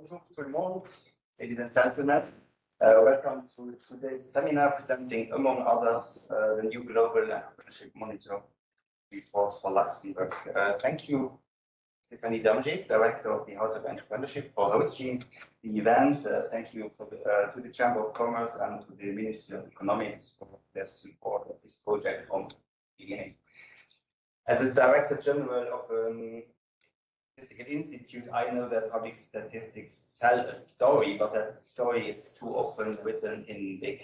Bonjour tout le monde, ladies and gentlemen. Welcome to today's seminar presenting, among others, the new Global Entrepreneurship Monitor report for Luxembourg. Thank you, Stéphanie Damger, Director of the House of Entrepreneurship, for hosting the event. Thank you to the Chamber of Commerce and to the Ministry of Economics for their support of this project from the beginning. As a Director General of Statistical Institute, I know that public statistics tell a story, but that story is too often written in big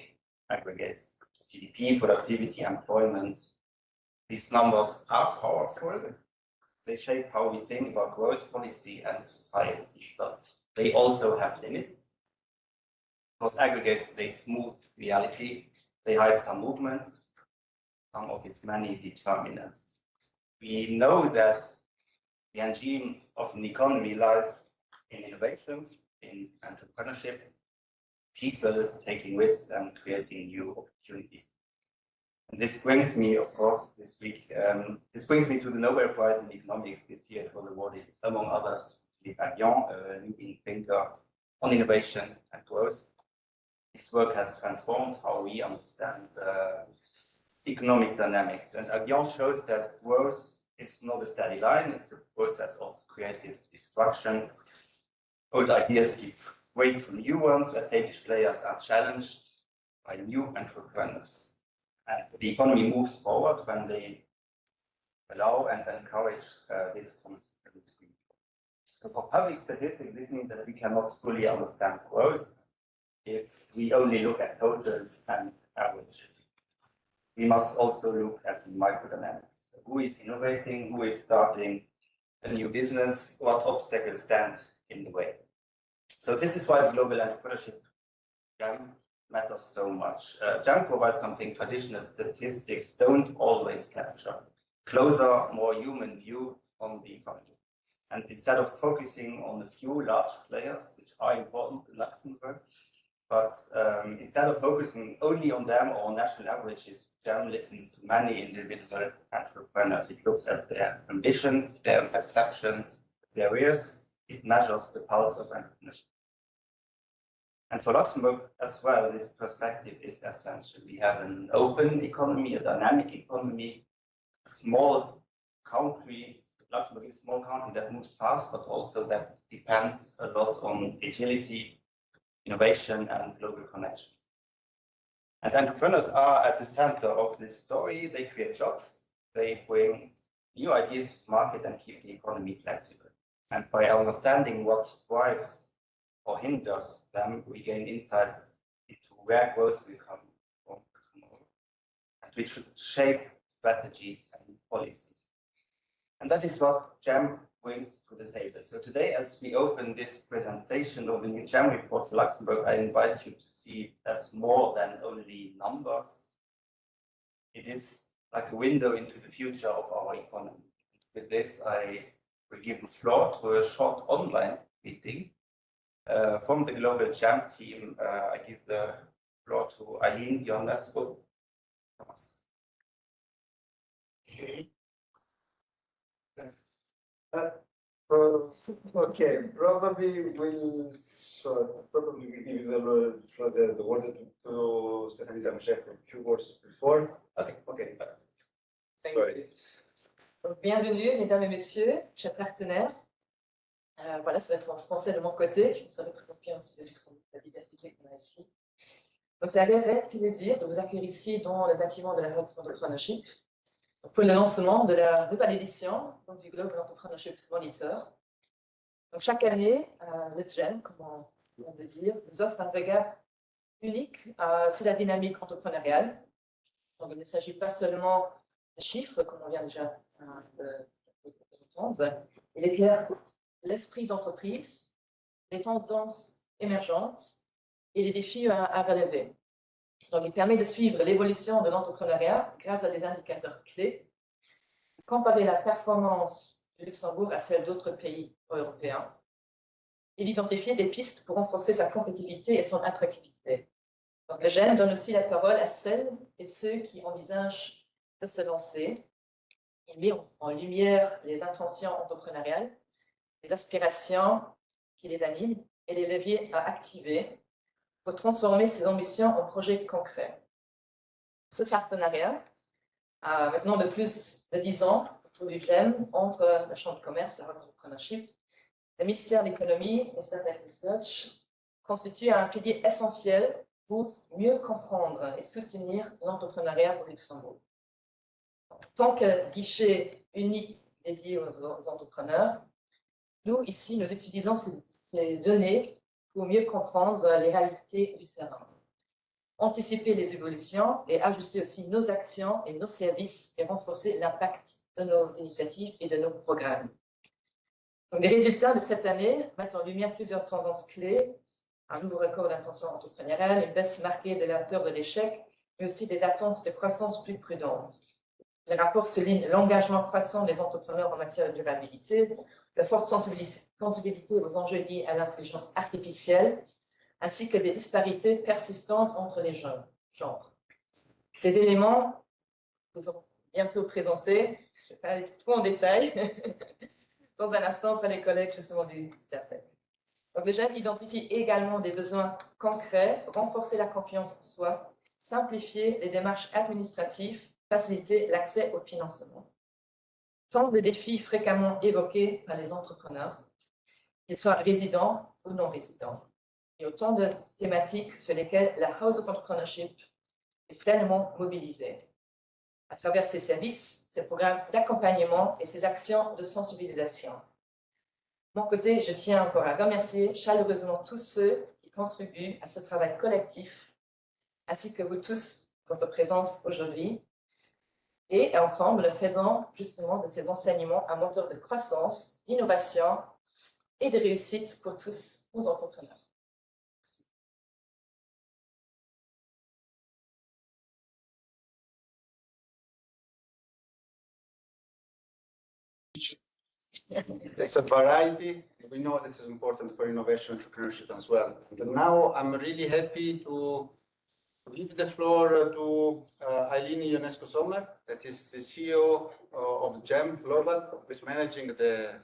aggregates. GDP, productivity, employment. These numbers are powerful. They shape how we think about growth policy and society, but they also have limits. Those aggregates, they smooth reality. They hide some movements, some of its many determinants. We know that the engine of an economy lies in innovation, in entrepreneurship, people taking risks and creating new opportunities. And this brings me, of course, this week, this brings me to the Nobel Prize in Economics. This year it was awarded, among others, Philippe Aghion, a leading thinker on innovation and growth. His work has transformed how we understand economic dynamics. And Aghion shows that growth is not a steady line, it's a process of creative destruction. Old ideas give way to new ones, established players are challenged by new entrepreneurs. And the economy moves forward when they allow and encourage this constant. So for public statistics, this means that we cannot fully understand growth if we only look at totals and averages. We must also look at the microdynamics. Who is innovating? Who is starting a new business? What obstacles stand in the way? So this is why the Global Entrepreneurship GEM matters so much. GEM provides something traditional statistics don't always capture. Closer, more human view on the economy. And instead of focusing on a few large players, which are important in Luxembourg, but instead of focusing only on them or on national averages, GEM listens to many individual entrepreneurs. It looks at their ambitions, their perceptions, their barriers. It measures the pulse of entrepreneurship. And for Luxembourg as well, this perspective is essential. We have an open economy, a dynamic economy, a small country. Luxembourg is a small country that moves fast, but also that depends a lot on agility, innovation, and global connections. And entrepreneurs are at the center of this story. They create jobs, they bring new ideas to the market and keep the economy flexible. And by understanding what drives or hinders them, we gain insights into where growth will come from tomorrow, and which should shape strategies and policies. And that is what GEM brings to the table. So today, as we open this presentation of the new GEM report for Luxembourg, I invite you to see it as more than only numbers. It is like a window into the future of our economy. With this, I will give the floor to a short online meeting. From the Global GEM team, I give the floor to Eileen Jonesco. Thomas. Okay, probably we give the word to Stéphanie Damger for a few words before. Okay. Thank you. Donc, bienvenue, mesdames et messieurs, chers partenaires. Voilà, ça va être en français de mon côté. Je me serai présenté aussi de Luxembourg, la diversité qu'on a ici. Donc, ça a l'air plaisir de vous accueillir ici dans le bâtiment de la House of Entrepreneurship pour le lancement de la nouvelle édition du Global Entrepreneurship Monitor. Donc, chaque année, le GEM, comme on vient de dire, nous offre un regard unique sur la dynamique entrepreneuriale. Donc, il ne s'agit pas seulement de chiffres, comme on vient déjà d'entendre. Il éclaire l'esprit d'entreprise, les tendances émergentes et les défis à relever. Donc, il permet de suivre l'évolution de l'entrepreneuriat grâce à des indicateurs clés, comparer la performance du Luxembourg à celle d'autres pays européens et d'identifier des pistes pour renforcer sa compétitivité et son attractivité. Donc, le GEM donne aussi la parole à celles et ceux qui envisagent de se lancer. Il met en lumière les intentions entrepreneuriales, les aspirations qui les animent et les leviers à activer pour transformer ces ambitions en projets concrets. Ce partenariat a maintenant de plus de 10 ans autour du GEM entre la Chambre de commerce, la Entrepreneurship, le ministère de l'économie et STATEC Research constitue un pilier essentiel pour mieux comprendre et soutenir l'entrepreneuriat au Luxembourg. En tant que guichet unique dédié aux entrepreneurs, nous, ici, nous utilisons ces données pour mieux comprendre les réalités du terrain, anticiper les évolutions et ajuster aussi nos actions et nos services et renforcer l'impact de nos initiatives et de nos programmes. Donc, les résultats de cette année mettent en lumière plusieurs tendances clés: un nouveau record d'intention entrepreneuriale, une baisse marquée de la peur de l'échec, mais aussi des attentes de croissance plus prudentes. Le rapport souligne l'engagement croissant des entrepreneurs en matière de durabilité, la forte sensibilité aux enjeux liés à l'intelligence artificielle, ainsi que des disparités persistantes entre les genres. Ces éléments vous seront bientôt présentés, je ne vais pas aller trop en détail, dans un instant par les collègues justement du STATEC. Donc, le GEM identifie également des besoins concrets: renforcer la confiance en soi, simplifier les démarches administratives, faciliter l'accès au financement. Tant de défis fréquemment évoqués par les entrepreneurs, qu'ils soient résidents ou non résidents, et autant de thématiques sur lesquelles la House of Entrepreneurship est pleinement mobilisée. À travers ses services, ses programmes d'accompagnement et ses actions de sensibilisation. De mon côté, je tiens encore à remercier chaleureusement tous ceux qui contribuent à ce travail collectif, ainsi que vous tous, votre présence aujourd'hui. Et ensemble, faisant justement de ces enseignements un moteur de croissance, d'innovation et de réussite pour tous nos entrepreneurs. There's a variety. We know this is important for innovation entrepreneurship as well. But now I'm really happy to give the floor to Eileen Ionescu-Sommer, that is the CEO of GEM Global, who is managing the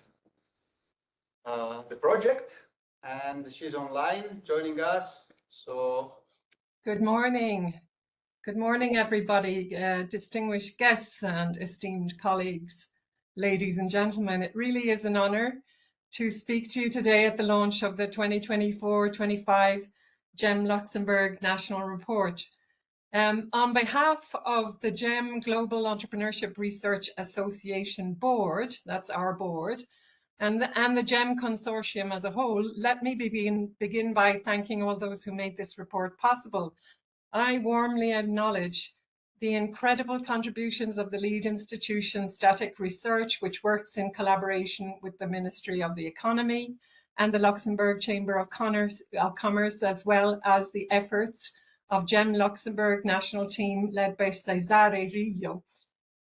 project, and she's online joining us. So, good morning. Good morning, everybody, distinguished guests and esteemed colleagues, ladies and gentlemen. It really is an honor to speak to you today at the launch of the 2024-25 GEM Luxembourg National Report. On behalf of the GEM Global Entrepreneurship Research Association Board, that's our board, and the GEM Consortium as a whole, let me begin by thanking all those who made this report possible. I warmly acknowledge the incredible contributions of the lead institution, STATEC Research, which works in collaboration with the Ministry of the Economy and the Luxembourg Chamber of Commerce, as well as the efforts of GEM Luxembourg National Team led by Cesare Rio.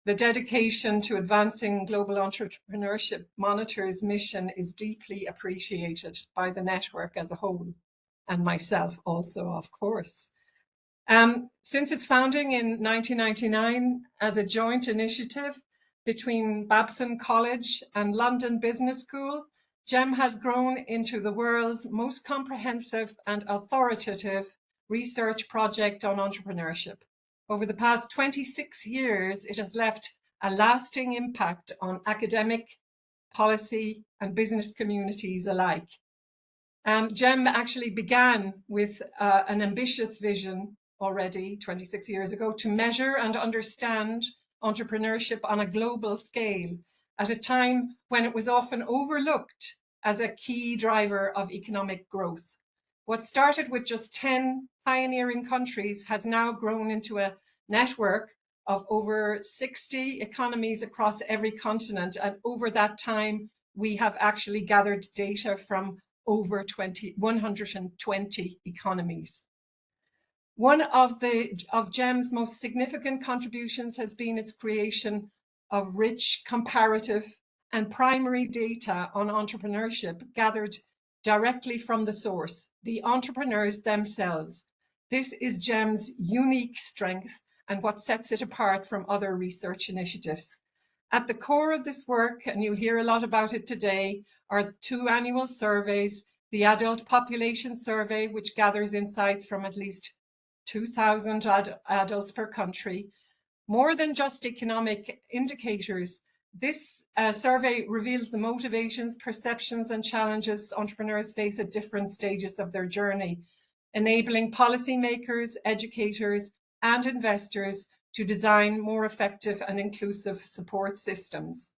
The dedication to advancing Global Entrepreneurship Monitor's mission is deeply appreciated by the network as a whole, and myself also, of course. Since its founding in 1999 as a joint initiative between Babson College and London Business School, GEM has grown into the world's most comprehensive and authoritative research project on entrepreneurship. Over the past 26 years, it has left a lasting impact on academic, policy, and business communities alike. GEM actually began with an ambitious vision already 26 years ago to measure and understand entrepreneurship on a global scale at a time when it was often overlooked as a key driver of economic growth. What started with just 10 pioneering countries has now grown into a network of over 60 economies across every continent. And over that time, we have actually gathered data from over 120 economies. One of GEM's most significant contributions has been its creation of rich comparative and primary data on entrepreneurship gathered directly from the source, the entrepreneurs themselves. This is GEM's unique strength and what sets it apart from other research initiatives. At the core of this work, and you'll hear a lot about it today, are 2 annual surveys the Adult Population Survey, which gathers insights from at least 2,000 adults per country. More than just economic indicators, this survey reveals the motivations, perceptions, and challenges entrepreneurs face at different stages of their journey, enabling policymakers, educators, and investors to design more effective and inclusive support systems.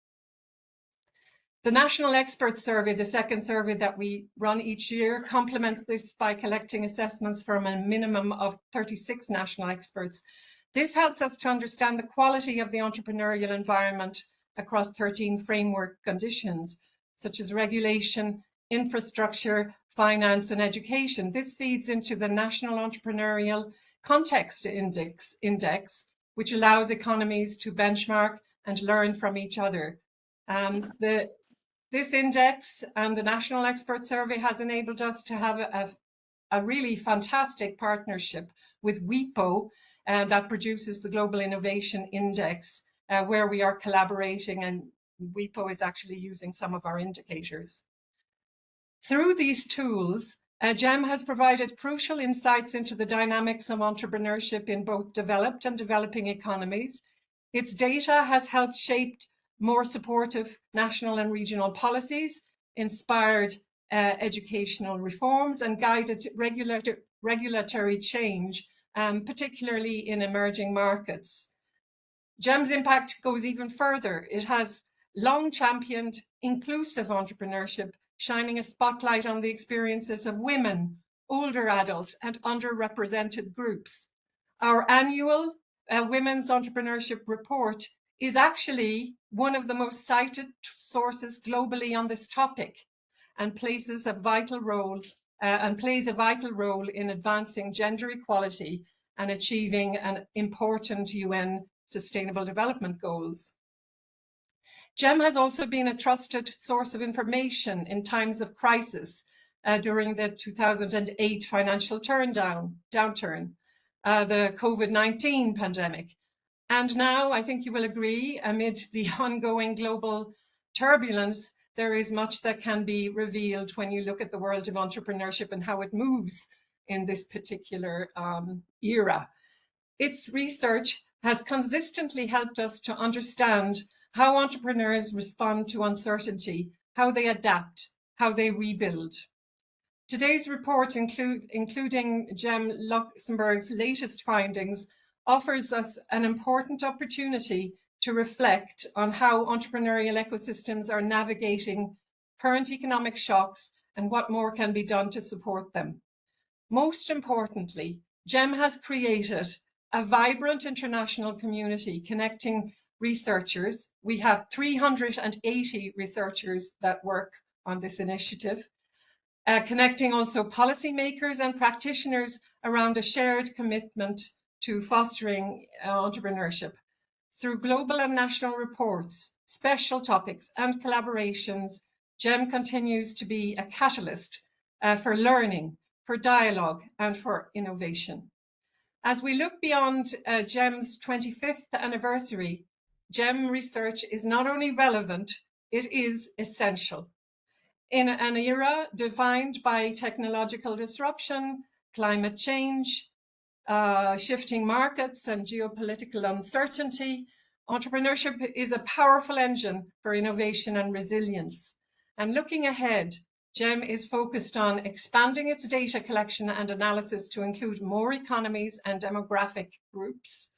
The National Expert Survey, the second survey that we run each year, complements this by collecting assessments from a minimum of 36 national experts. This helps us to understand the quality of the entrepreneurial environment across 13 framework conditions, such as regulation, infrastructure, finance, and education. This feeds into the National Entrepreneurial Context Index, which allows economies to benchmark and learn from each other. This index and the National Expert Survey has enabled us to have a really fantastic partnership with WIPO that produces the Global Innovation Index, where we are collaborating, and WIPO is actually using some of our indicators. Through these tools, GEM has provided crucial insights into the dynamics of entrepreneurship in both developed and developing economies. Its data has helped shape more supportive national and regional policies, inspired educational reforms, and guided regulatory change, particularly in emerging markets. GEM's impact goes even further. It has long championed inclusive entrepreneurship, shining a spotlight on the experiences of women, older adults, and underrepresented groups. Our annual Women's Entrepreneurship Report is actually one of the most cited sources globally on this topic, and plays a vital role in advancing gender equality and achieving an important UN Sustainable Development Goals. GEM has also been a trusted source of information in times of crisis during the 2008 financial downturn, the COVID-19 pandemic. And now, I think you will agree, amid the ongoing global turbulence, there is much that can be revealed when you look at the world of entrepreneurship and how it moves in this particular era. Its research has consistently helped us to understand how entrepreneurs respond to uncertainty, how they adapt, how they rebuild. Today's report, including GEM Luxembourg's latest findings, offers us an important opportunity to reflect on how entrepreneurial ecosystems are navigating current economic shocks and what more can be done to support them. Most importantly, GEM has created a vibrant international community connecting researchers. We have 380 researchers that work on this initiative, connecting also policymakers and practitioners around a shared commitment to fostering entrepreneurship. Through global and national reports, special topics, and collaborations, GEM continues to be a catalyst for learning, for dialogue, and for innovation. As we look beyond GEM's 25th anniversary, GEM research is not only relevant, it is essential. In an era defined by technological disruption, climate change, shifting markets, and geopolitical uncertainty, entrepreneurship is a powerful engine for innovation and resilience. And looking ahead, GEM is focused on expanding its data collection and analysis to include more economies and demographic groups,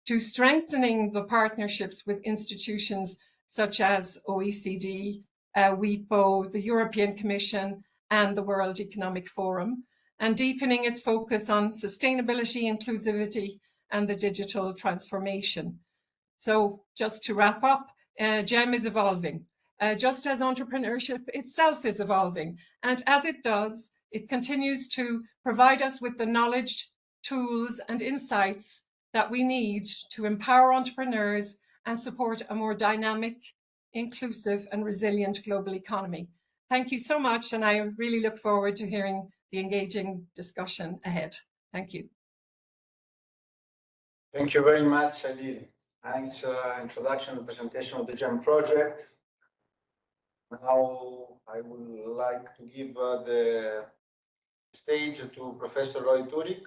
to strengthening the partnerships with institutions such as OECD, WIPO, the European Commission, and the World Economic Forum, and deepening its focus on sustainability, inclusivity, and the digital transformation. So just to wrap up, GEM is evolving, just as entrepreneurship itself is evolving. And as it does, it continues to provide us with the knowledge, tools, and insights that we need to empower entrepreneurs and support a more dynamic, inclusive, and resilient global economy. Thank you so much, and I really look forward to hearing the engaging discussion ahead. Thank you. Thank you very much, Eileen. Nice introduction and presentation of the GEM project. Now I would like to give the stage to Professor Roy Turek,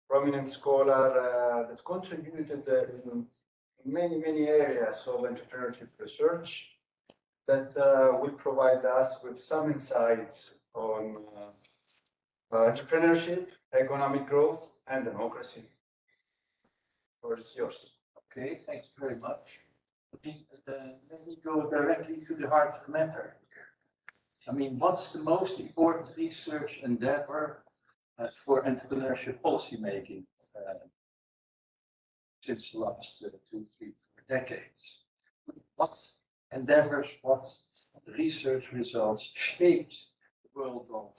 prominent scholar that contributed in many areas of entrepreneurship research that will provide us with some insights on entrepreneurship, economic growth, and democracy. The floor is yours. Okay, thanks very much. Let me go directly to the heart of the matter. I mean, what's the most important research endeavor for entrepreneurship policy making since the last 2, 3, 4 decades? What endeavors, what research results shaped the world of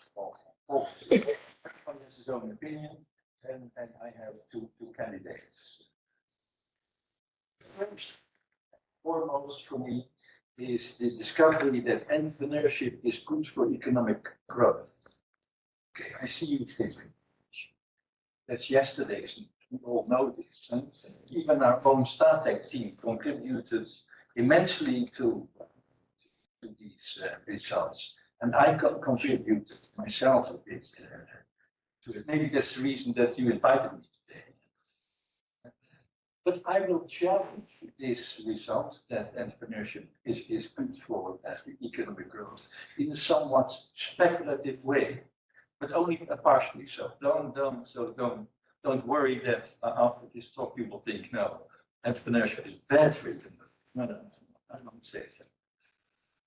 policy? Everyone has his own opinion, and I have two candidates. First, foremost for me is the discovery that entrepreneurship is good for economic growth. Okay, I see you thinking. That's yesterday's news. We all know this. And even our own STATEC team contributed immensely to these results. And I contributed myself a bit to it. Maybe that's the reason that you invited me today. But I will challenge this result that entrepreneurship is good for economic growth in a somewhat speculative way, but only partially so. Don't worry that after this talk you will think, no, entrepreneurship is bad for economic. No, I won't say so.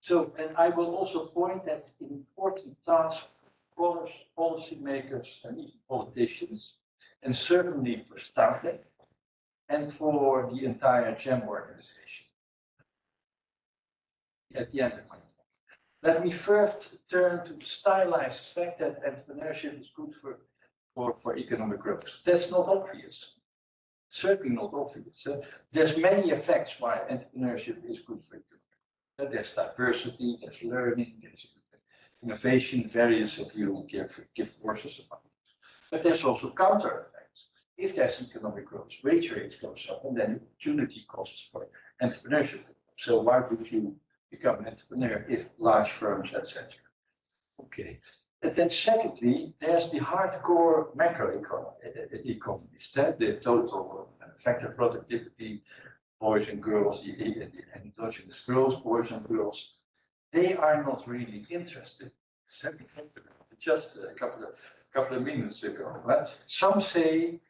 So, and I will also point at important tasks for policymakers and even politicians, and certainly for STATEC, and for the entire GEM organization. At the end of my talk, let me first turn to the stylized fact that entrepreneurship is good for economic growth. That's not obvious. Certainly not obvious. There's many effects why entrepreneurship is good for economic growth. There's diversity, there's learning, there's innovation. Various of you give courses about it. But there's also counter effects. If there's economic growth, wage rates goes up, and then opportunity costs for entrepreneurship. So why would you become an entrepreneur if large firms, etc.? Okay. And then secondly, there's the hardcore macroeconomists, the total factor productivity, boys and girls, the endogenous growth, boys and girls. They are not really interested. Just a couple of minutes ago. But some say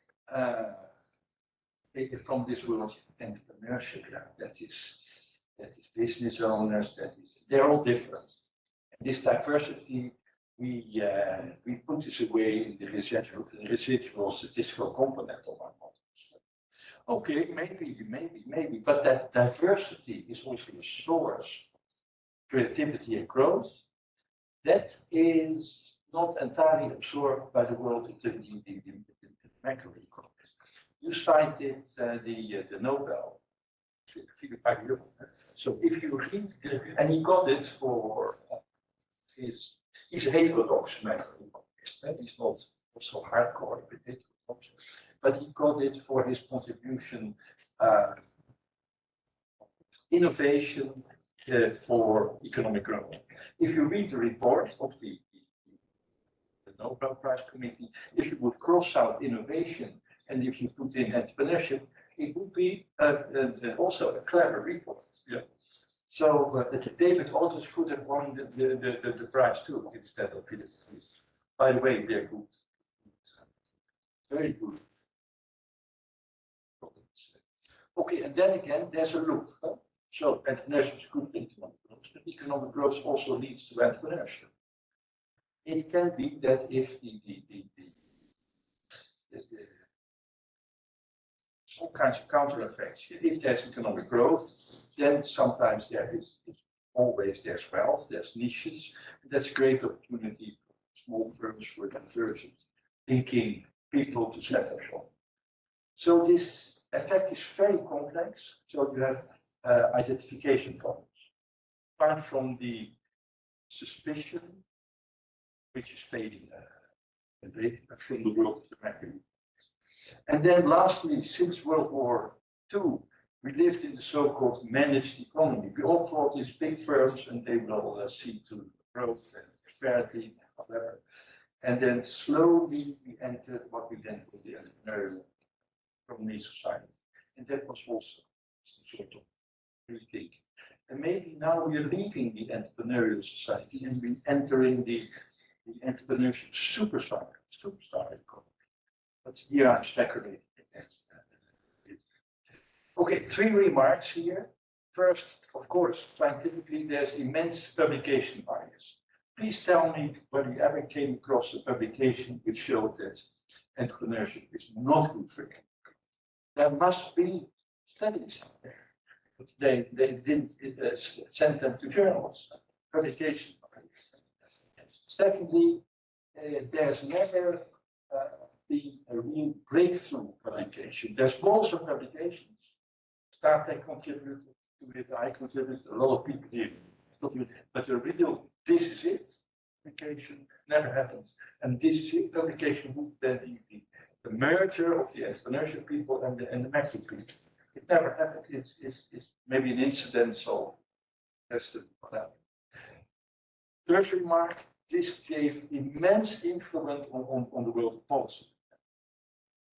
from this world entrepreneurship, that is business owners, they're all different. And this diversity, we put this away in the residual statistical component of our models. Okay, maybe, but that diversity is also a source of creativity and growth. That is not entirely absorbed by the world of the macroeconomists. You cited the Nobel. So if you read, and he got it for he's a heterodox macroeconomist. He's not so hardcore, but he got it for his contribution innovation for economic growth. If you read the report of the Nobel Prize Committee, if you would cross out innovation and if you put in entrepreneurship, it would be also a clever report. Yeah. So David Aldrich could have won the prize too instead of Philip. By the way, they're good. Very good. Okay, and then again, there's a loop. Huh? So entrepreneurship is good for economic growth, but economic growth also leads to entrepreneurship. It can be that if all kinds of counter effects. If there's economic growth, then sometimes there's wealth, there's niches. That's a great opportunity for small firms, for divergent thinking people to set up shop. So this effect is very complex. So you have identification problems. Apart from the suspicion, which is fading from the world of the macroeconomics. And then lastly, since World War II, We lived in the so-called managed economy. We all thought these big firms and they will see to growth and prosperity, whatever. And then slowly we entered what we then call the entrepreneurial economy society. And that was also sort of rethink. And maybe now we are leaving the entrepreneurial society and we're entering the entrepreneurship superstar economy. But here I'm speculating. Okay, 3 remarks here. First, of course, scientifically, there's immense publication bias. Please tell me whether you ever came across a publication which showed that entrepreneurship is not good for you. There must be studies out there, but they didn't send them to journals, publication bias. Secondly, there's never been a real breakthrough publication. There's lots of publications. STATEC contributed to it, I contributed, a lot of people here. But the real, this is it, publication never happens. And this is it, publication would then be the merger of the entrepreneurship people and the macro people. It never happened. It's maybe an incident, so that's the plan. Third remark, this gave immense influence on the world of policy.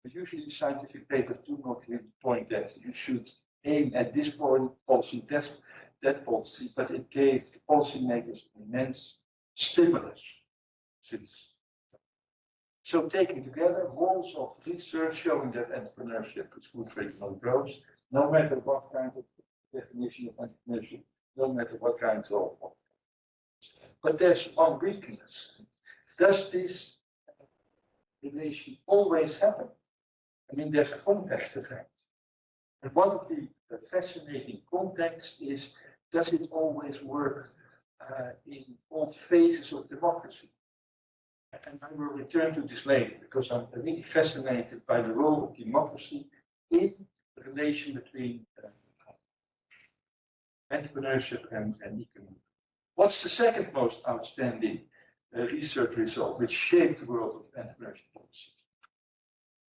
But usually scientific papers do not really point that you should aim at this point policy, that policy, but it gave policymakers immense stimulus since. So taken together, walls of research showing that entrepreneurship is good for economic growth, no matter what kind of definition of entrepreneurship, no matter what kind of. But there's one weakness. Does this relation always happen? I mean, there's a context effect. And one of the fascinating contexts is, does it always work in all phases of democracy? And I will return to this later because I'm really fascinated by the role of democracy in the relation between entrepreneurship and economy. What's the second most outstanding research result which shaped the world of entrepreneurship policy?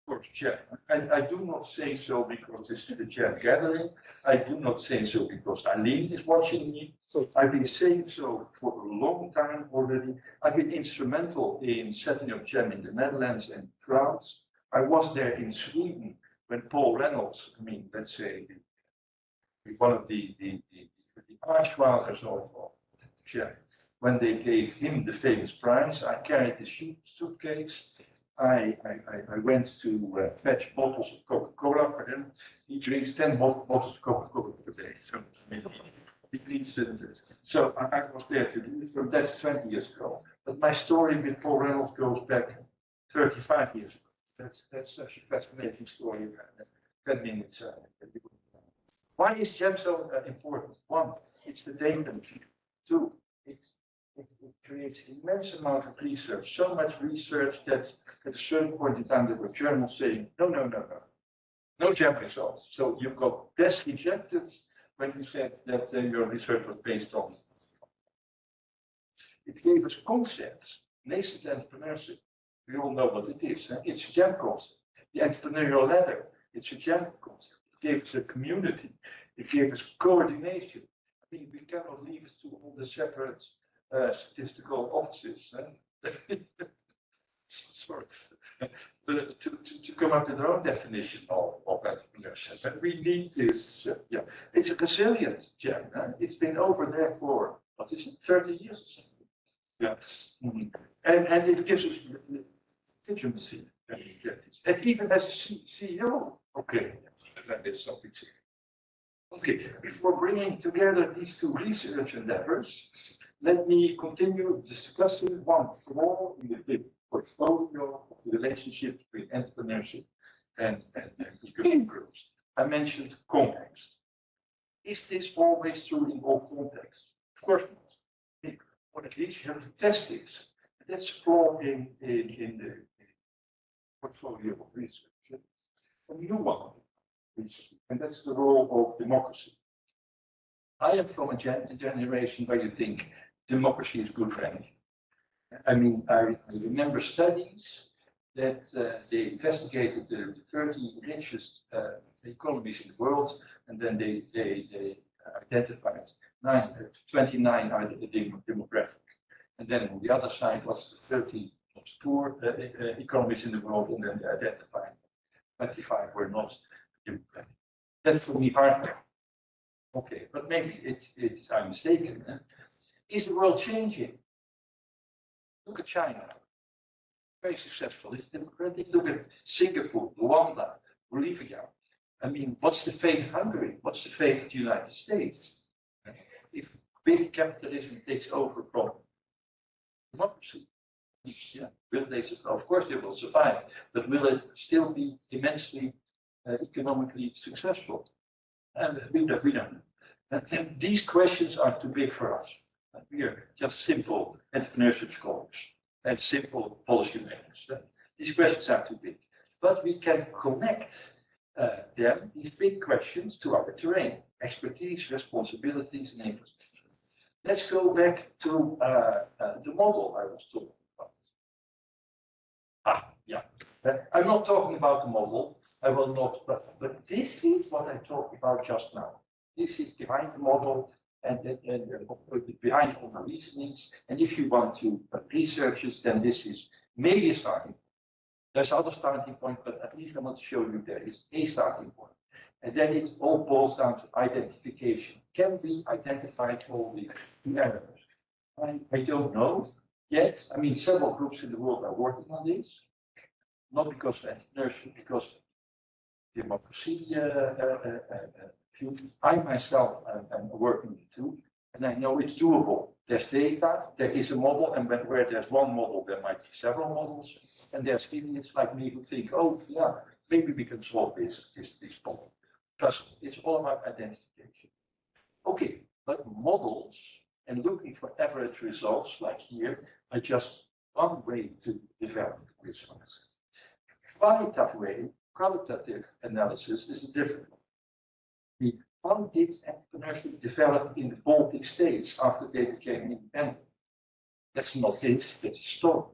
Of course, Jeff. I do not say so because this is the Jeff gathering. I do not say so because Eileen is watching me. So I've been saying so for a long time already. I've been instrumental in setting up GEM in the Netherlands and France. I was there in Sweden when Paul Reynolds, I mean, let's say, one of the archfathers of GEM, when they gave him the famous prize, I carried the suitcase. I went to fetch bottles of Coca-Cola for him. He drinks 10 bottles of Coca-Cola per day. So I mean, he needs so I was there to do it. That's 20 years ago. But my story with Paul Reynolds goes back 35 years ago. That's such a fascinating story. 10 minutes. Why is GEM so important? One, it's the data machine. Two, it creates immense amount of research, so much research that at a certain point in time there were journals saying, no GEM results. So you've got desk ejected when you said that your research was based on. It gave us concepts, nascent entrepreneurship. We all know what it is. It's a GEM concept. The entrepreneurial ladder, it's a GEM concept. It gave us a community. It gave us coordination. I mean, we cannot leave it to all the separate statistical offices. Sorry, but to come up with their own definition of entrepreneurship. And we need this, it's a resilient GEM. It's been over there for, what is it, 30 years or something. And it gives us legitimacy. It even has a CEO. Okay, that is something. Okay, before bringing together these two research endeavors, let me continue discussing one flaw in the portfolio of the relationship between entrepreneurship and economic growth. I mentioned context. Is this always true in all contexts? Of course not. Or at least you have to test this. That's a flaw in the portfolio of research. A new one, and that's the role of democracy. I am from a generation where you think democracy is good for anything. I mean, I remember studies that they investigated the 30 richest economies in the world, and then they identified 29 are the demographic. And then on the other side was the 30 most poor economies in the world, and then they identified 25 were not democratic. That's for me hard. Okay, but maybe I'm mistaken. Is the world changing? Look at China. Very successful. It's democratic. Look at Singapore, Rwanda, Bolivia. I mean, what's the fate of Hungary? What's the fate of the United States? If big capitalism takes over from democracy, yeah, will they? Of course, they will survive, but will it still be immensely economically successful? And we don't know. And these questions are too big for us. We are just simple entrepreneurship scholars and simple policy makers. These questions are too big, but we can connect these big questions to our terrain, expertise, responsibilities, and infrastructure. Let's go back to the model I was talking about. Yeah. I'm not talking about the model. I will not, but this is what I talked about just now. This is behind the model and behind all the reasonings. And if you want to research it, then this is maybe a starting point. There's other starting point, but at least I want to show you there is a starting point. And then it all boils down to identification. Can we identify all the errors? I don't know yet. I mean, several groups in the world are working on this. Not because of entrepreneurship, because of democracy. I myself am working too, and I know it's doable. There's data, there is a model, and where there's one model, there might be several models. And there's idiots like me who think, oh, yeah, maybe we can solve this problem. Because it's all about identification. Okay, but models and looking for average results, like here, are just one way to develop results. Qualitative analysis is a different one. How did entrepreneurship develop in the Baltic states after they became independent? That's not it, that's a story.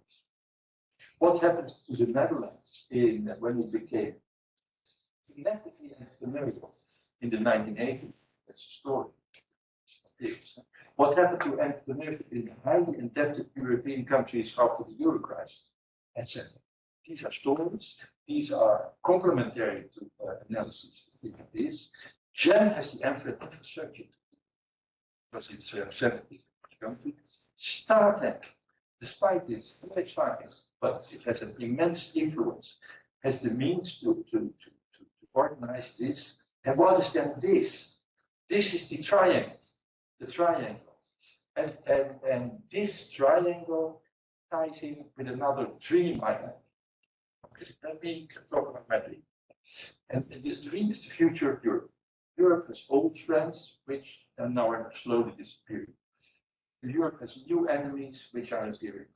What happened to the Netherlands when it became dramatically entrepreneurial in the 1980s? That's a story. What happened to entrepreneurship in highly indebted European countries after the Euro crisis, etc. These are stories. These are complementary to analysis like this. GEM has the emphasis on infrastructure because it's representative of the country. STATEC, despite this, but it has an immense influence, has the means to organize this. And what is then this? This is the triangle. And this triangle ties in with another dream I have. Okay, let me talk about my dream. And the dream is the future of Europe. Europe has old friends, which are now slowly disappearing. Europe has new enemies, which are appearing.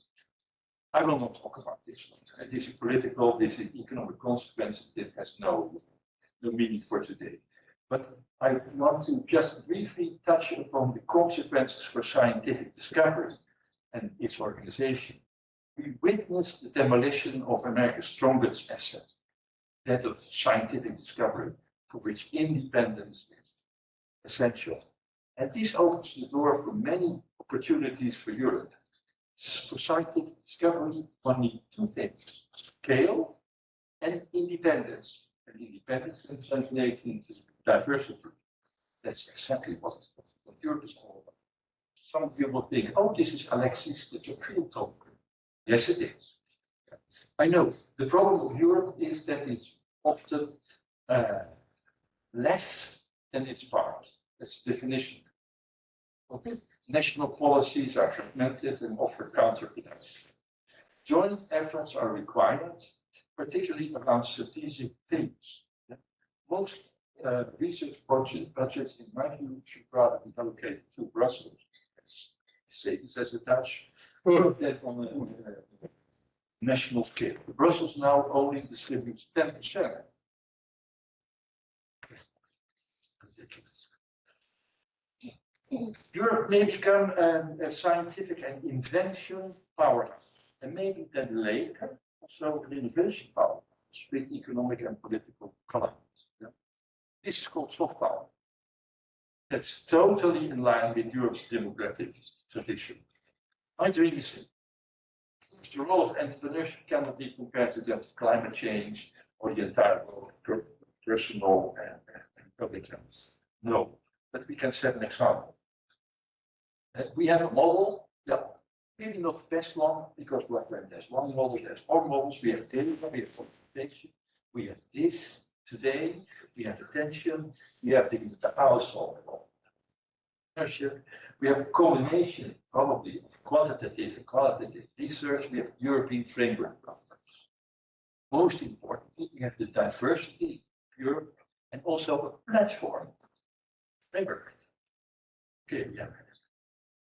I will not talk about this one. This is political, this is economic consequences, it has no meaning for today. But I want to just briefly touch upon the consequences for scientific discovery and its organization. We witnessed the demolition of America's strongest asset, that of scientific discovery, for which independence is essential. And this opens the door for many opportunities for Europe. For scientific discovery, one needs two things: scale and independence. And independence can translate into diversity. That's exactly what Europe is all about. Some of you will think, oh, this is Alexis, that's your field talk. Yes, it is. I know. The problem of Europe is that it's often less than its parts. That's the definition. Okay. National policies are fragmented and offer counterproductive. Joint efforts are required, particularly around strategic themes. Most research budgets, in my view, should rather be allocated through Brussels. Say this as a Dutch, that on a national scale. Brussels now only distributes 10%. Europe may become a scientific and invention powerhouse, and maybe then later also an innovation powerhouse with economic and political climate. Yeah? This is called soft power. That's totally in line with Europe's democratic tradition. I really think the role of entrepreneurship cannot be compared to that of climate change or the entire world of personal and public health. No, but we can set an example. We have a model, yeah, maybe not the best one, because when there's one model, there's more models. We have data, we have documentation, we have this today, we have attention, we have the house of entrepreneurship, we have a combination probably of quantitative and qualitative research, we have European framework programs. Most importantly, we have the diversity of Europe and also a platform framework. Okay, yeah.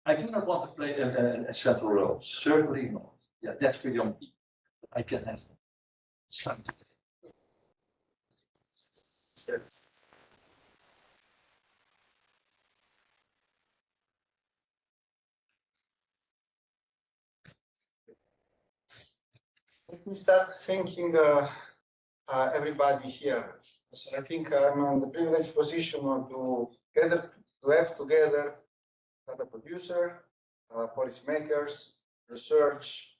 I do not want to play a central role, certainly not. Yeah, that's for young people. I can have something. Let me start thanking everybody here. So I think I'm in the privileged position to have together data producer, policymakers, research,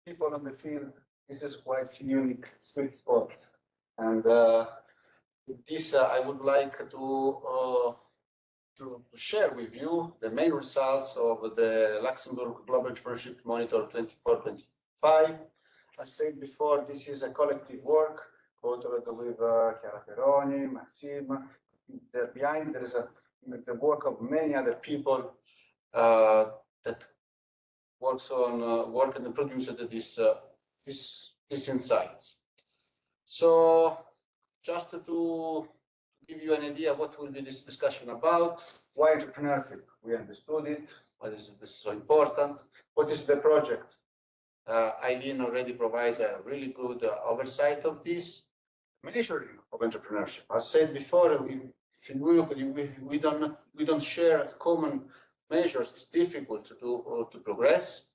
people on the field. This is quite unique sweet spot. And with this, I would like to share with you the main results of the Luxembourg Global Entrepreneurship Monitor 24-25. As said before, this is a collective work co-authored with Chiara Peroni, Maxime. Behind there is the work of many other people that works and produced these insights. So just to give you an idea what will be this discussion about, why entrepreneurship? We understood it. Why is this so important? What is the project? Eileen already provided a really good oversight of this. Measuring of entrepreneurship. As said before, we don't share common measures. It's difficult to progress.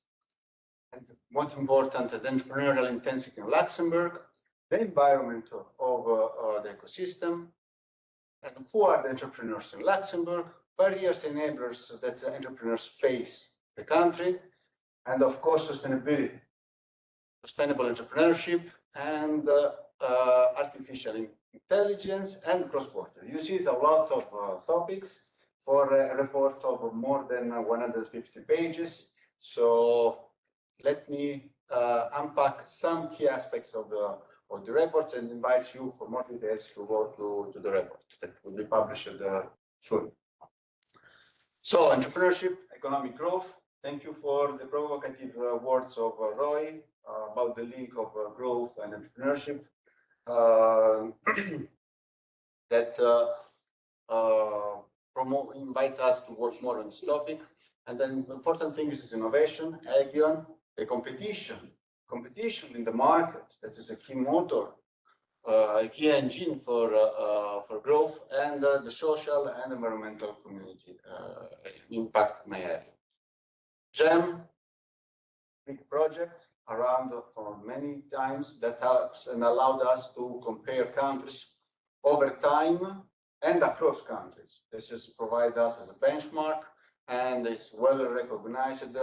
And most important, the entrepreneurial intensity in Luxembourg, the environment of the ecosystem, and who are the entrepreneurs in Luxembourg, barriers, enablers that entrepreneurs face the country, and of course, sustainability, sustainable entrepreneurship, and artificial intelligence and cross-border. You see, it's a lot of topics for a report of more than 150 pages. So let me unpack some key aspects of the report and invite you for more details to go to the report that will be published soon. So entrepreneurship, economic growth. Thank you for the provocative words of Roy about the link of growth and entrepreneurship. That invite us to work more on this topic. And then the important thing is innovation, Agion, the competition in the market. That is a key motor, a key engine for growth, and the social and environmental community impact may have. GEM, big project around for many times that helps and allowed us to compare countries over time and across countries. This is provide us as a benchmark and is well recognized in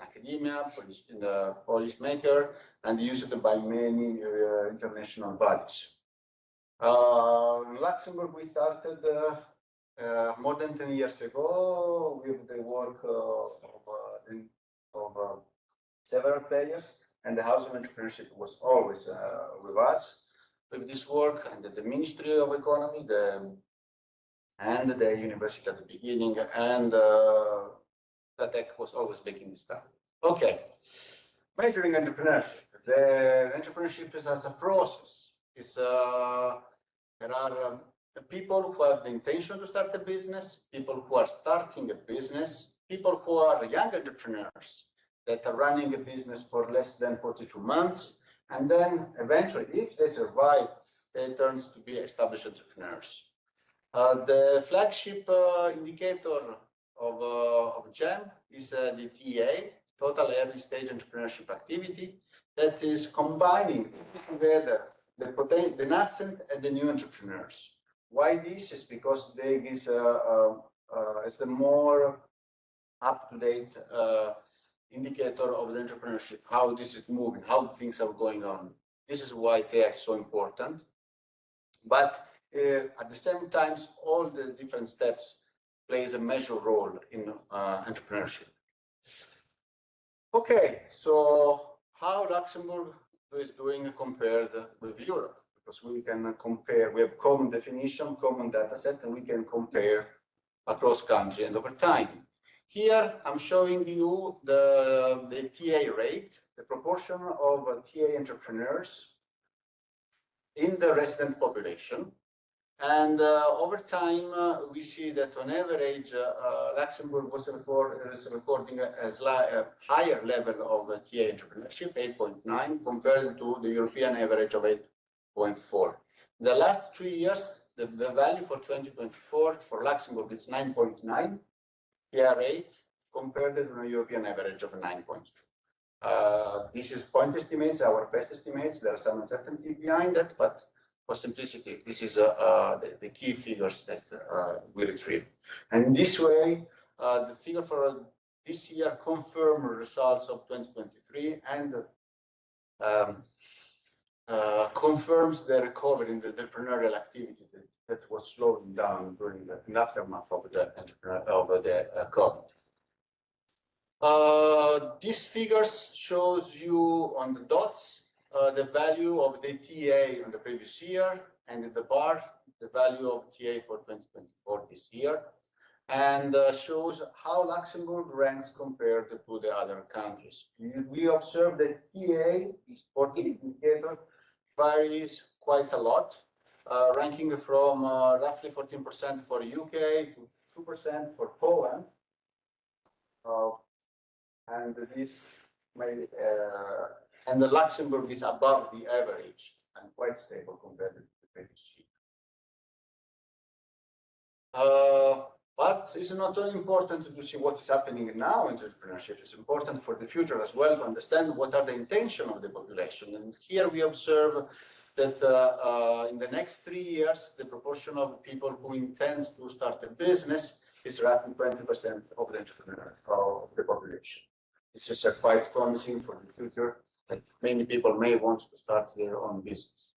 academia, in the policymaker, and used by many international bodies. In Luxembourg, we started more than 10 years ago with the work of several players, and the House of Entrepreneurship was always with us with this work, and the Ministry of Economy, and the university at the beginning, and STATEC was always making this stuff. Okay, measuring entrepreneurship. The entrepreneurship is as a process. There are people who have the intention to start a business, people who are starting a business, people who are young entrepreneurs that are running a business for less than 42 months, and then eventually, if they survive, they turn to be established entrepreneurs. The flagship indicator of GEM is the TA, Total Early Stage Entrepreneurship Activity, that is combining together the nascent and the new entrepreneurs. Why this is because they give it's the more up-to-date indicator of the entrepreneurship, how this is moving, how things are going on. This is why they are so important. But at the same time, all the different steps plays a major role in entrepreneurship. Okay, so how Luxembourg is doing compared with Europe? Because we can compare, we have common definition, common data set, and we can compare across country and over time. Here, I'm showing you the TA rate, the proportion of TA entrepreneurs in the resident population. And over time, we see that on average, Luxembourg was recording a higher level of TA entrepreneurship, 8.9, compared to the European average of 8.4. The last 3 years, the value for 2024 for Luxembourg is 9.9 TA rate, compared to the European average of 9.2. This is point estimates, our best estimates. There are some uncertainty behind that, but for simplicity, this is the key figures that we retrieve. And in this way, the figure for this year confirm results of 2023 and confirms the recovery in the entrepreneurial activity that was slowing down during the aftermath of the COVID. These figures shows you on the dots the value of the TA on the previous year, and in the bar, the value of TA for 2024 this year, and shows how Luxembourg ranks compared to the other countries. We observe that TA is for indicator varies quite a lot, ranking from roughly 14% for UK to 2% for Poland. And this may and the Luxembourg is above the average and quite stable compared to the previous year. But it's not only important to see what is happening now in entrepreneurship, it's important for the future as well to understand what are the intentions of the population. And here we observe that in the next 3 years, the proportion of people who intends to start a business is roughly 20% of the entrepreneurs of the population. This is quite promising for the future. Like many people may want to start their own business.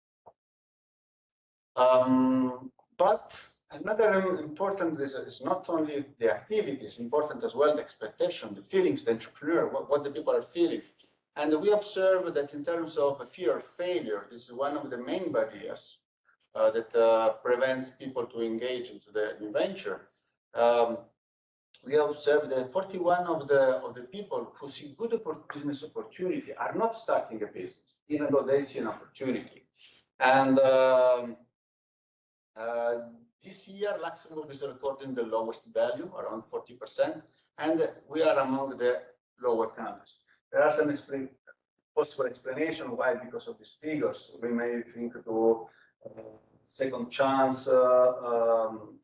But another important is not only the activity, it's important as well the expectation, the feelings, the entrepreneur, what the people are feeling. And we observe that in terms of a fear of failure, this is one of the main barriers that prevents people to engage into the new venture. We observe that 41 of the people who see good business opportunity are not starting a business, even though they see an opportunity. And this year, Luxembourg is recording the lowest value, around 40%, and we are among the lower countries. There are some possible explanation why, because of these figures. We may think to second chance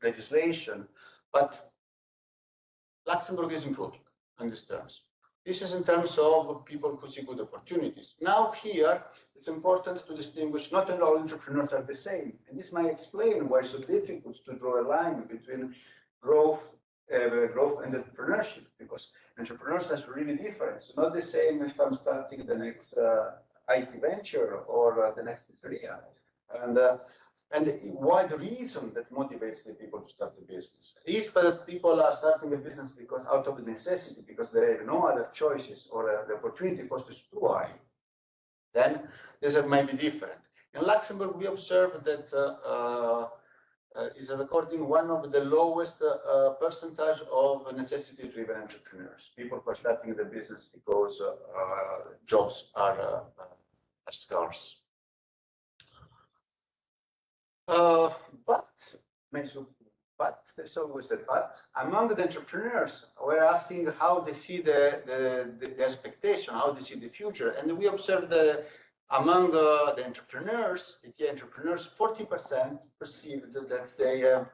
legislation, but Luxembourg is improving on these terms. This is in terms of people who see good opportunities. Now here, it's important to distinguish not all entrepreneurs are the same. And this might explain why it's so difficult to draw a line between growth and entrepreneurship, because entrepreneurs are really different. It's not the same if I'm starting the next IT venture or the next area. And why the reason that motivates the people to start a business. If people are starting a business because out of necessity, because they have no other choices or the opportunity cost is too high, then this might be different. In Luxembourg, we observe that is recording one of the lowest percentage of necessity-driven entrepreneurs. People who are starting the business because jobs are scarce. But there's always a but. Among the entrepreneurs, we're asking how they see the expectation, how they see the future. And we observe that among the entrepreneurs, the entrepreneurs, 40% perceived that they have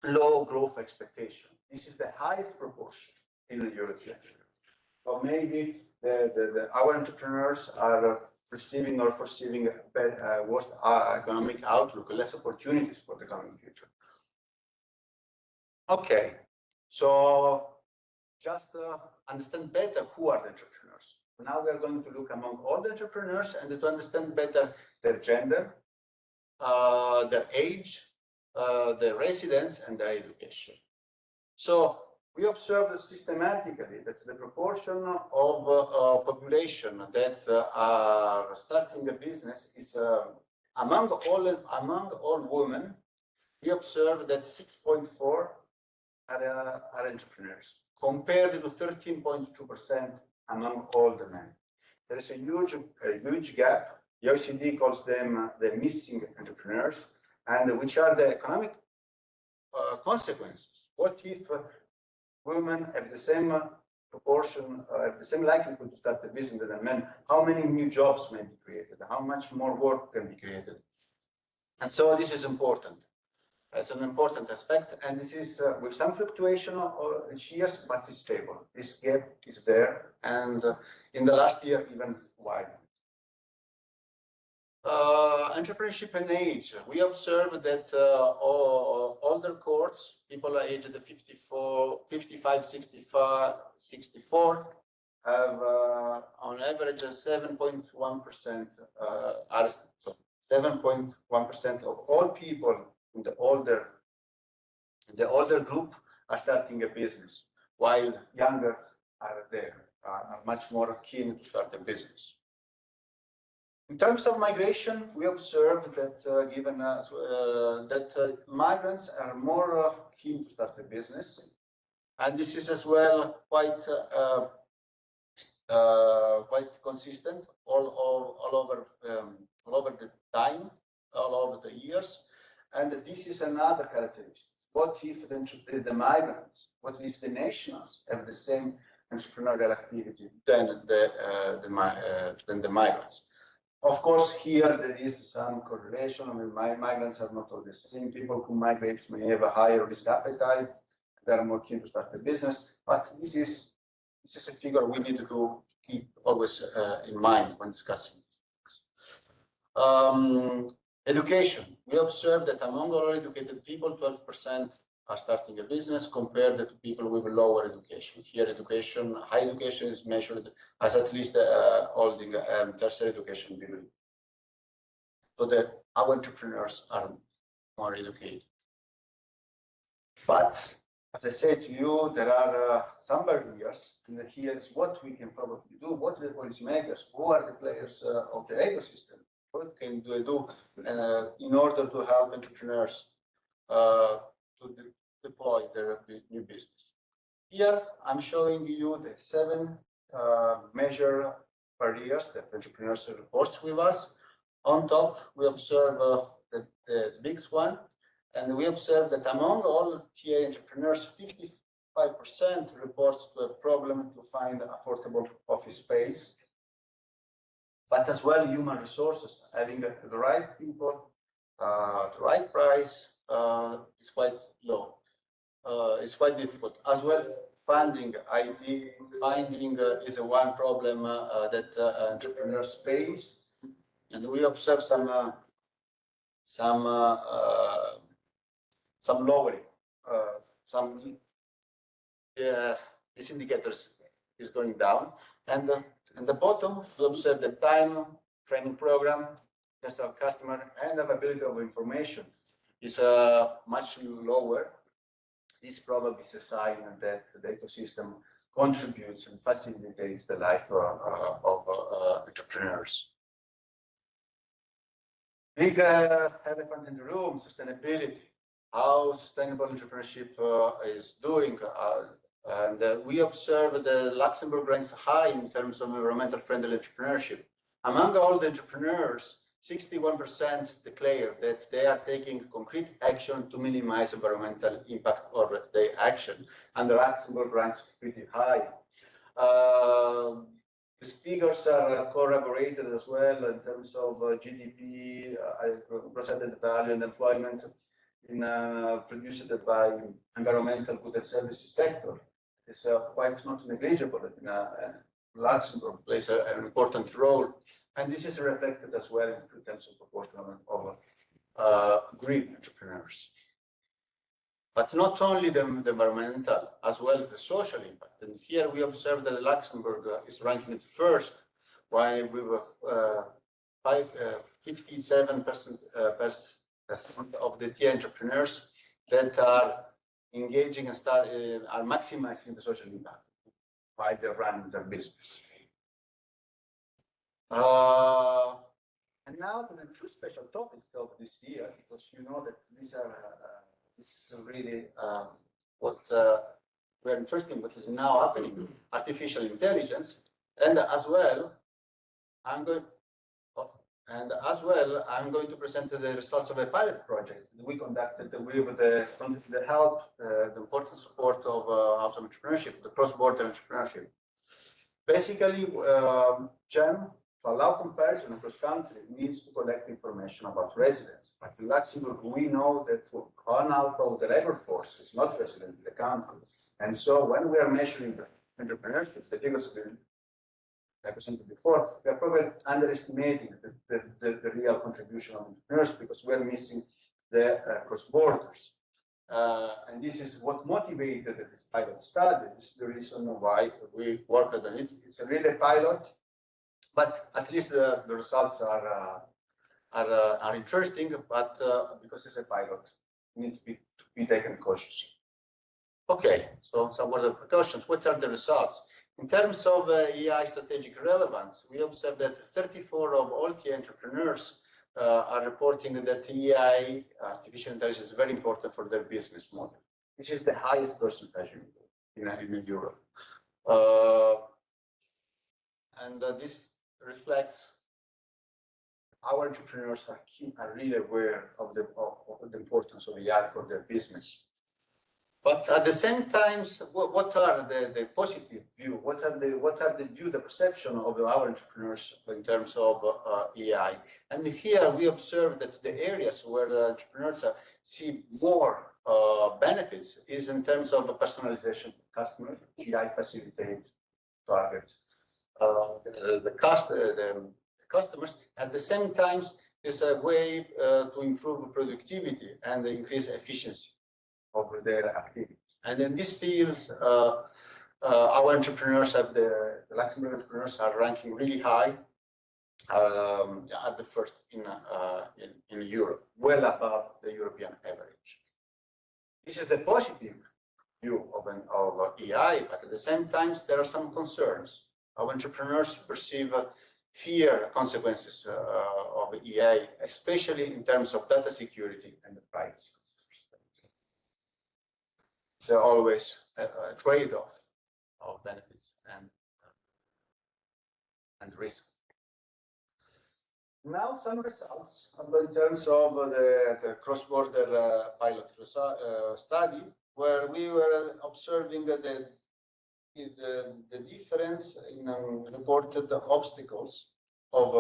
low growth expectation. This is the highest proportion in the European Union. Or maybe our entrepreneurs are perceiving or foreseeing a worse economic outlook, less opportunities for the coming future. Okay, so just understand better who are the entrepreneurs. Now we are going to look among all the entrepreneurs and to understand better their gender, their age, their residence, and their education. So we observed systematically that the proportion of population that are starting a business is among all women. We observed that 6.4 are entrepreneurs, compared to 13.2% among all the men. There is a huge gap. The OECD calls them the missing entrepreneurs, and which are the economic consequences. What if women have the same proportion, have the same likelihood to start a business than men? How many new jobs may be created? How much more work can be created? And so this is important. It's an important aspect, and this is with some fluctuation each year, but it's stable. This gap is there, and in the last year even widened. Entrepreneurship and age. We observe that older cohorts, people aged 54, 55, 65, 64, have on average 7.1%. 7.1% of all people in the older group are starting a business, while younger are much more keen to start a business. In terms of migration, we observed that given that migrants are more keen to start a business, and this is as well quite consistent all over the time, all over the years. And this is another characteristic. What if the migrants, what if the nationals have the same entrepreneurial activity than the migrants? Of course, here there is some correlation. I mean, migrants are not all the same. People who migrate may have a higher risk appetite. They are more keen to start a business. But this is a figure we need to keep always in mind when discussing things. Education. We observe that among all educated people, 12% are starting a business compared to people with lower education. Here, high education is measured as at least holding tertiary education degree. So that our entrepreneurs are more educated. But as I said to you, there are some barriers, and here is what we can probably do. What are the policymakers? Who are the players of the ecosystem? What can they do in order to help entrepreneurs to deploy their new business? Here, I'm showing you the 7 major barriers that entrepreneurs report with us. On top, we observe the biggest one, and we observe that among all TA entrepreneurs, 55% reports to a problem to find affordable office space. But as well, human resources, having the right people, the right price is quite low. It's quite difficult. As well, finding is one problem that entrepreneurs face, and we observe some lowering. These indicators is going down, and at the bottom, we observe the time, training program, customer, and availability of information is much lower. This probably is a sign that the ecosystem contributes and facilitates the life of entrepreneurs. Big elephant in the room, sustainability. How sustainable entrepreneurship is doing. And we observe the Luxembourg ranks high in terms of environmental friendly entrepreneurship. Among all the entrepreneurs, 61% declare that they are taking concrete action to minimize environmental impact of their action. And the Luxembourg ranks pretty high. These figures are corroborated as well in terms of GDP, gross added value, and employment produced by environmental goods and services sector. It's quite not negligible. Luxembourg plays an important role And this is reflected as well in terms of proportion of green entrepreneurs. But not only the environmental, as well as the social impact. And here we observe that Luxembourg is ranking at first, while we were 57% of the TI entrepreneurs that are engaging and are maximizing the social impact by they run their business. And now the two special topics of this year, because you know that these are this is really what we're interested in, what is now happening, artificial intelligence, and as well, I'm going to present the results of a pilot project that we conducted with the help, the important support of entrepreneurship, the cross-border entrepreneurship. Basically, GEM, to allow comparison across country, needs to collect information about residents. But in Luxembourg, we know that 1/2 of the labor force is not resident in the country. And so when we are measuring the entrepreneurship, the figures I presented before, we are probably underestimating the real contribution of entrepreneurs because we are missing the cross borders. And this is what motivated this pilot study. This is the reason why we worked on it. It's a really pilot, but at least the results are interesting. But because it's a pilot, we need to be taken cautiously. Okay, so some word of precautions. What are the results? In terms of AI strategic relevance, we observed that 34 of all TI entrepreneurs are reporting that AI, artificial intelligence, is very important for their business model, which is the highest percentage in Europe. And this reflects our entrepreneurs are really aware of the importance of AI for their business. But at the same time, what are the positive view? What are the perception of our entrepreneurs in terms of AI? And here we observe that the areas where the entrepreneurs see more benefits is in terms of personalization. Customer AI facilitate target the customers. At the same time, is a way to improve productivity and increase efficiency of their activities. And in these fields, our entrepreneurs the Luxembourg entrepreneurs are ranking really high at the first in Europe, well above the European average. This is the positive view of AI, but at the same time, there are some concerns. Our entrepreneurs perceive fear consequences of AI, especially in terms of data security and the privacy. So always a trade-off of benefits and risk. Now some results in terms of the cross-border pilot study, where we were observing the difference in reported obstacles of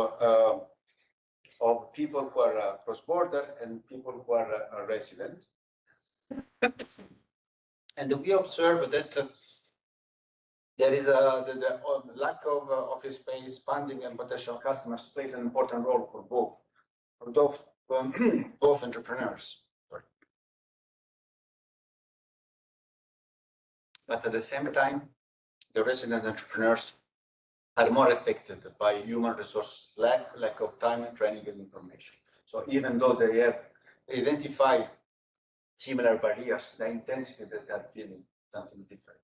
people who are cross-border and people who are resident. And we observe that there is the lack of office space, funding, and potential customers plays an important role for both entrepreneurs. Sorry. But at the same time, the resident entrepreneurs are more affected by human resource lack of time and training and information. So even though they have identified similar barriers, the intensity that they are feeling something different.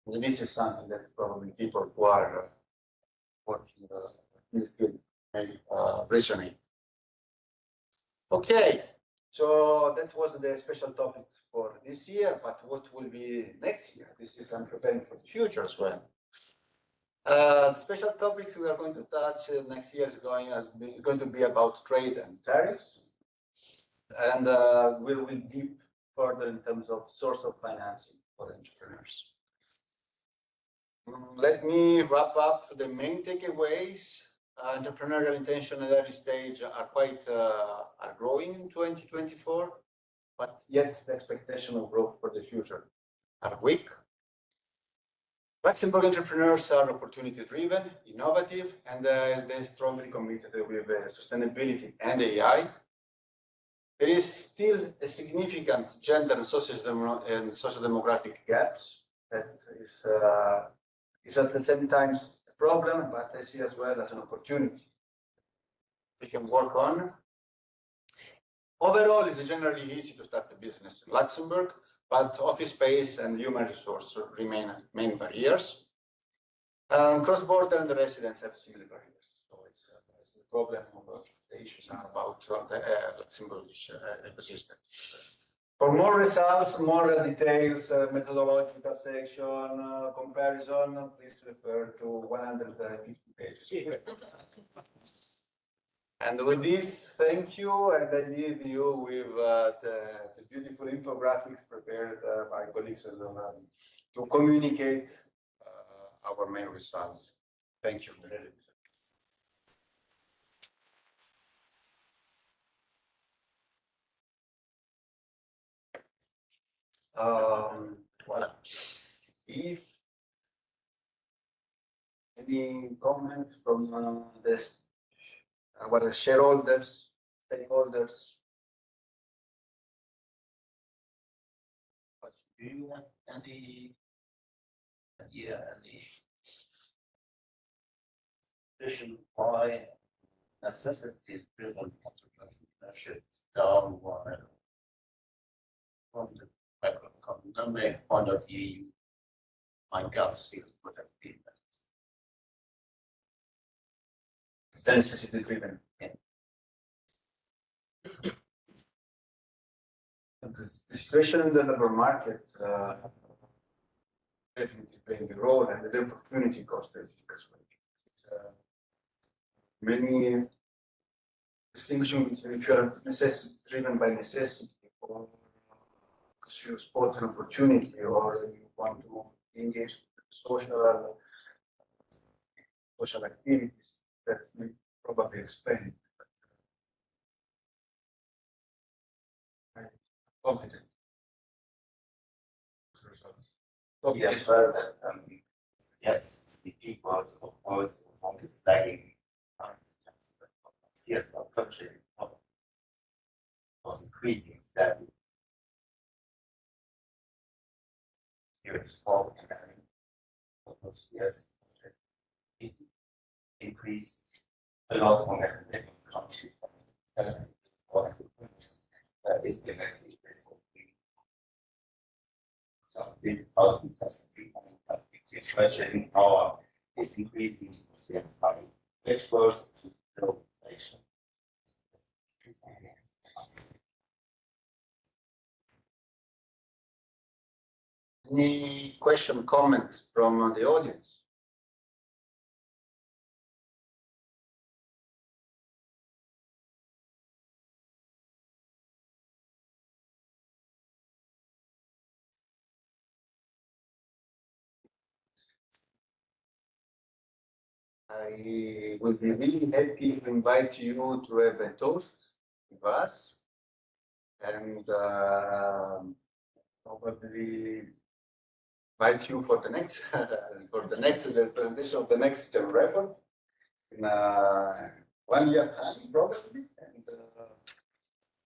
And this is something that probably people who are working in the field may resonate. Okay, so that was the special topics for this year, but what will be next year? This is I'm preparing for the future as well. Special topics we are going to touch next year is going to be about trade and tariffs. And we will deep further in terms of source of financing for entrepreneurs. Let me wrap up the main takeaways. Entrepreneurial intention at every stage are growing in 2024, but yet the expectation of growth for the future are weak. Luxembourg entrepreneurs are opportunity-driven, innovative, and they're strongly committed with sustainability and AI. There is still a significant gender and social demographic gaps that is at the same time a problem, but I see as well as an opportunity we can work on. Overall, it's generally easy to start a business in Luxembourg, but office space and human resources remain main barriers. Cross-border and the residents have similar barriers. So it's the problem of the issues are about the Luxembourg ecosystem. For more results, more details, methodological section, comparison, please refer to 150 pages. And with this, thank you, and I leave you with the beautiful infographics prepared by colleagues to communicate our main results. Thank you. Voilà. If any comments from this, our shareholders, stakeholders? Do you have any idea, any vision why necessity-driven entrepreneurship is down from the macroeconomic point of view? My gut feel would have been that necessity-driven. The situation in the labor market definitely playing a role, and the opportunity cost is as well. Many distinction between if you are driven by necessity or because you spot an opportunity or you want to engage social activities that we probably explain. I'm confident. Yes, well, yes, the people of course is lagging. Yes, our country was increasing steadily. Here it's falling, yes, it increased a lot from the country. Is effective. This is how this has to be. Especially our increasing which goes to low inflation. Any question, comments from the audience? I would be really happy to invite you to have a toast with us and probably invite you for the next presentation of the next report in 1 year time probably. And